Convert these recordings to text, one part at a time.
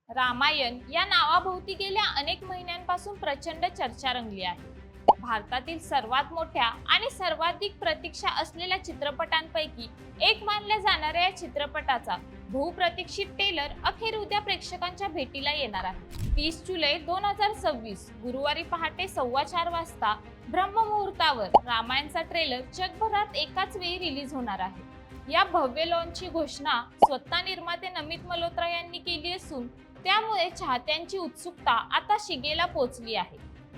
रामायण या नावाभोवती गेल्या अनेक महिन्यांपासून प्रचंड चर्चा रंगली आहे. भारतातील सर्वात मोठ्या आणि सर्वाधिक प्रतीक्षा असलेल्या चित्रपटांपैकी एक मानल्या जाणाऱ्या या चित्रपटाचा बहुप्रतीक्षित ट्रेलर अखेर उद्या प्रेक्षकांच्या भेटीला येणार आहे. 30 जुलै 2026 गुरुवारी पहाटे 4:15 वाजता ब्रह्ममुहूर्तावर रामायणचा ट्रेलर जगभरात एकाच वेळी रिलीज होणार आहे. या भव्य लॉन्चची घोषणा स्वतः निर्माते नमित मल्होत्रा यांनी केली असून त्यामुळे चाहत्यांची उत्सुकता आता शिगेला पोहोचली आहे.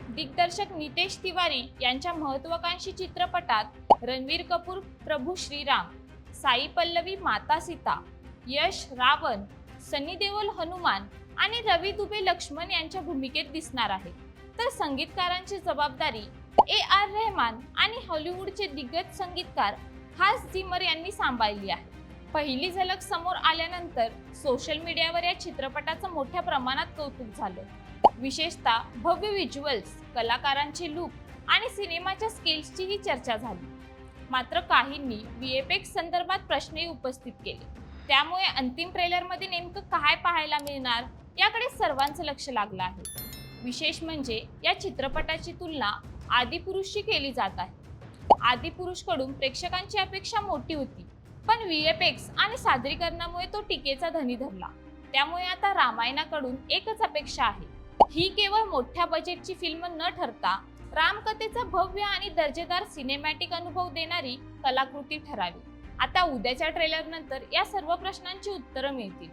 दिग्दर्शक नितेश तिवारी यांच्या महत्त्वाकांक्षी चित्रपटात रणवीर कपूर प्रभू श्रीराम, साई पल्लवी माता सीता, यश रावण, सनी देओल हनुमान आणि रवी दुबे लक्ष्मण यांच्या भूमिकेत दिसणार आहे. तर संगीतकारांची जबाबदारी AR रहमान आणि हॉलिवूडचे दिग्गज संगीतकार हान्स झिमर यांनी सांभाळली आहे. पहिली झलक समोर आल्यानंतर सोशल मीडियावर या चित्रपटाचं मोठ्या प्रमाणात कौतुक झालं. विशेषतः भव्य व्हिज्युअल्स, कलाकारांचे लुक आणि सिनेमाच्या स्किल्सचीही चर्चा झाली. मात्र काहींनी VFX संदर्भात प्रश्नही उपस्थित केले. त्यामुळे अंतिम ट्रेलरमध्ये नेमकं काय पाहायला मिळणार याकडे सर्वांचं लक्ष लागलं आहे. विशेष म्हणजे या चित्रपटाची तुलना आदिपुरुषशी केली जात आहे. आदिपुरुषकडून प्रेक्षकांची अपेक्षा मोठी होती, पण VFX आणि सादरीकरणामुळे तो टीकेचा धनी धरला. त्यामुळे आता रामायणाकडून एकच अपेक्षा आहे, ही केवळ मोठ्या बजेटची फिल्म न ठरता रामकथेचा भव्य आणि दर्जेदार सिनेमॅटिक अनुभव देणारी कलाकृती ठरावी. आता उद्याच्या ट्रेलर नंतर या सर्व प्रश्नांची उत्तरं मिळतील.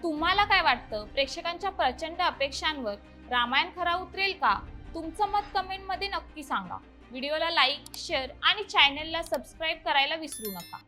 तुम्हाला काय वाटतं? प्रेक्षकांच्या प्रचंड अपेक्षांवर रामायण खरा उतरेल का? तुमचं मत कमेंटमध्ये नक्की सांगा. व्हिडिओला लाईक, शेअर आणि चॅनलला सबस्क्राईब करायला विसरू नका.